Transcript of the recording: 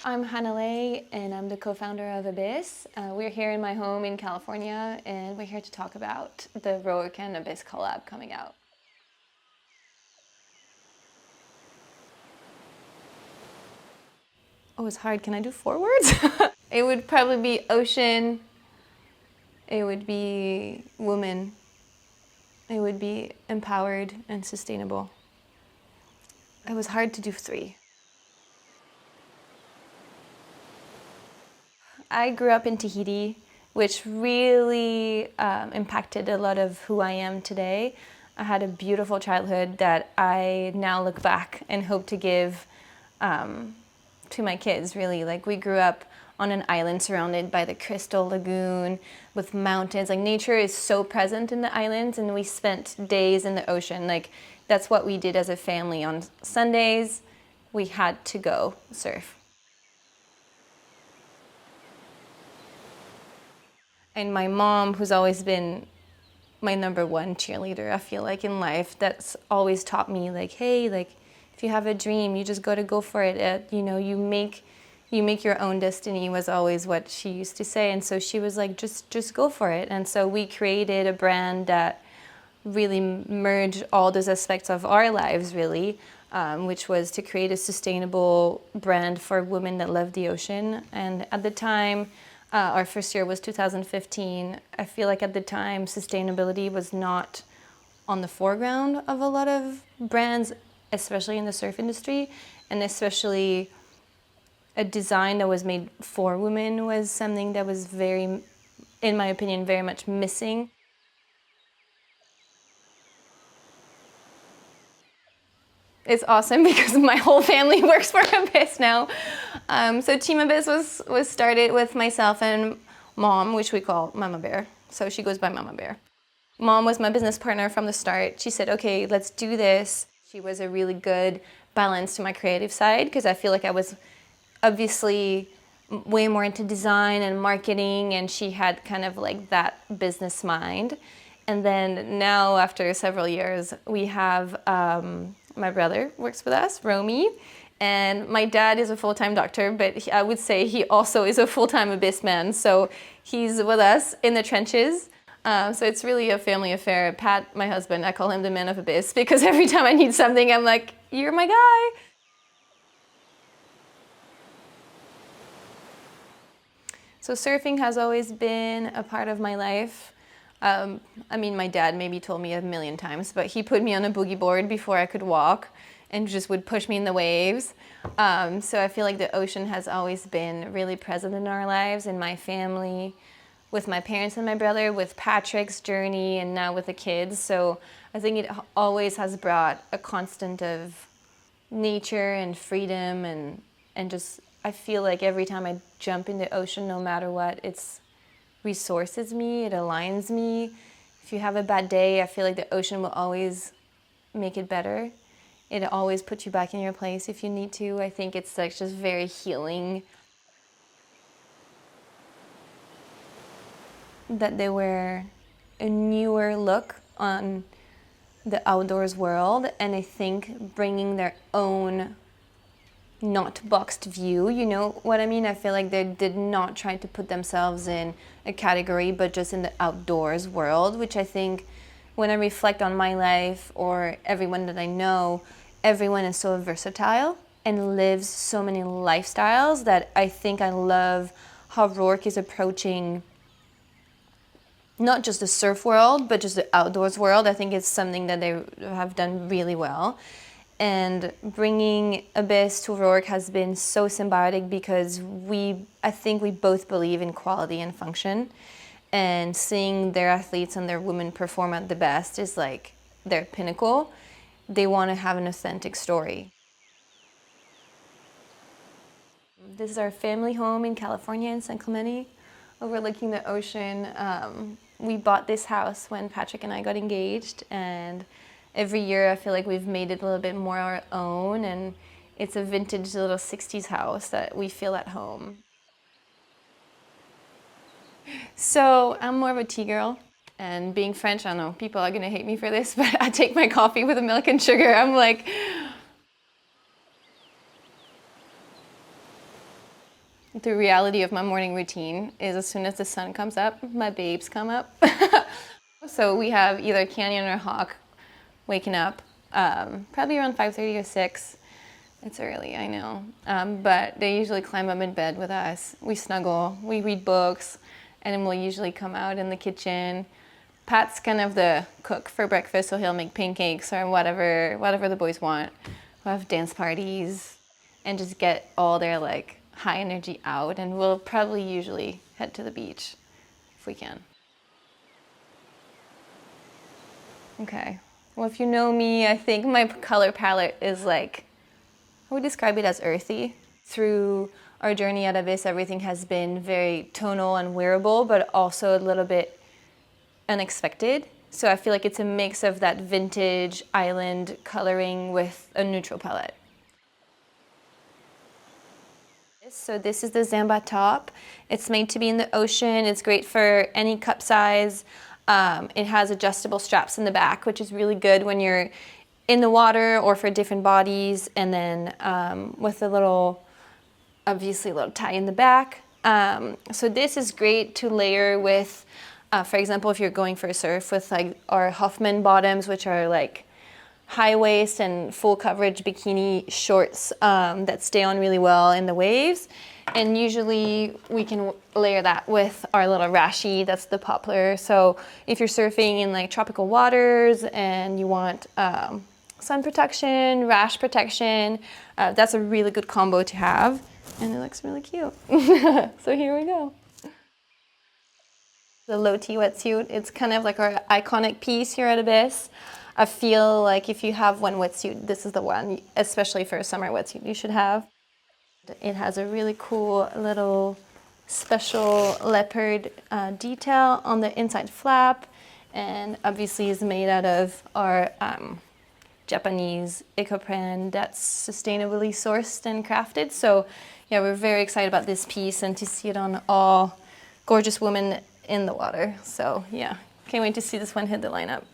I'm Hanalei, and I'm the co-founder of Abysse. We're here in my home in California, and we're here to talk about the Rourke and Abysse collab coming out. Oh, it's hard. Can I do 4 words? It would probably be ocean. It would be woman. It would be empowered and sustainable. It was hard to do 3. I grew up in Tahiti, which really impacted a lot of who I am today. I had a beautiful childhood that I now look back and hope to give to my kids, really. Like, we grew up on an island surrounded by the Crystal Lagoon with mountains. Like, nature is so present in the islands, and we spent days in the ocean. Like, that's what we did as a family. On Sundays, we had to go surf. And my mom, who's always been my #1 cheerleader, I feel like, in life, that's always taught me, like, hey, like, if you have a dream, you just gotta go for it. You know, you make your own destiny, was always what she used to say. And so she was like, just go for it. And so we created a brand that really merged all those aspects of our lives, really, which was to create a sustainable brand for women that love the ocean. And at the time, our first year was 2015. I feel like at the time, sustainability was not on the foreground of a lot of brands, especially in the surf industry, and especially a design that was made for women was something that was very, in my opinion, very much missing. It's awesome because my whole family works for Abysse now. So Team Abysse was started with myself and Mom, which we call Mama Bear. So she goes by Mama Bear. Mom was my business partner from the start. She said, okay, let's do this. She was a really good balance to my creative side, because I feel like I was obviously way more into design and marketing, and she had kind of like that business mind. And then now, after several years, we have my brother works with us, Romy, and my dad is a full-time doctor, but I would say he also is a full-time Abysse man. So he's with us in the trenches. So it's really a family affair. Pat, my husband, I call him the man of Abysse, because every time I need something, I'm like, you're my guy. So surfing has always been a part of my life. I mean, my dad maybe told me 1,000,000 times, but he put me on a boogie board before I could walk and just would push me in the waves. So I feel like the ocean has always been really present in our lives, in my family, with my parents and my brother, with Patrick's journey, and now with the kids. So I think it always has brought a constant of nature and freedom, and just, I feel like every time I jump in the ocean, no matter what, it's resources me, it aligns me. If you have a bad day, I feel like the ocean will always make it better. It always puts you back in your place if you need to. I think it's like just very healing. That they were a newer look on the outdoors world, and I think bringing their own not boxed view, you know what I mean? I feel like they did not try to put themselves in a category, but just in the outdoors world, which I think, when I reflect on my life or everyone that I know, everyone is so versatile and lives so many lifestyles, that I think I love how Rourke is approaching not just the surf world, but just the outdoors world. I think it's something that they have done really well. And bringing Abysse to Rourke has been so symbiotic, because I think we both believe in quality and function. And seeing their athletes and their women perform at the best is like their pinnacle. They want to have an authentic story. This is our family home in California, in San Clemente, overlooking the ocean. We bought this house when Patrick and I got engaged, and every year I feel like we've made it a little bit more our own, and it's a vintage little 60s house that we feel at home. So I'm more of a tea girl, and being French, I don't know, people are gonna hate me for this, but I take my coffee with milk and sugar. I'm like, the reality of my morning routine is as soon as the sun comes up, my babes come up. So we have either Canyon or Hawk waking up, probably around 5:30 or 6. It's early, I know. But they usually climb up in bed with us. We snuggle, we read books, and then we'll usually come out in the kitchen. Pat's kind of the cook for breakfast, so he'll make pancakes or whatever the boys want. We'll have dance parties and just get all their like high energy out, and we'll probably usually head to the beach if we can. Okay. Well, if you know me, I think my color palette is like, I would describe it as earthy. Through our journey at Abysse, everything has been very tonal and wearable, but also a little bit unexpected. So I feel like it's a mix of that vintage island coloring with a neutral palette. So this is the Zamba top. It's made to be in the ocean. It's great for any cup size. It has adjustable straps in the back, which is really good when you're in the water or for different bodies. And then with a little, obviously a little tie in the back. So this is great to layer with, for example, if you're going for a surf with like our Hoffman bottoms, which are like high waist and full coverage bikini shorts that stay on really well in the waves. And usually we can layer that with our little rashi, that's the poplar. So if you're surfing in like tropical waters and you want sun protection, rash protection, that's a really good combo to have. And it looks really cute. So here we go. The low T wetsuit, it's kind of like our iconic piece here at Abysse. I feel like if you have one wetsuit, this is the one, especially for a summer wetsuit, you should have. It has a really cool little special leopard detail on the inside flap, and obviously is made out of our Japanese ecopren that's sustainably sourced and crafted. So yeah, we're very excited about this piece and to see it on all gorgeous women in the water. So yeah, can't wait to see this one hit the lineup.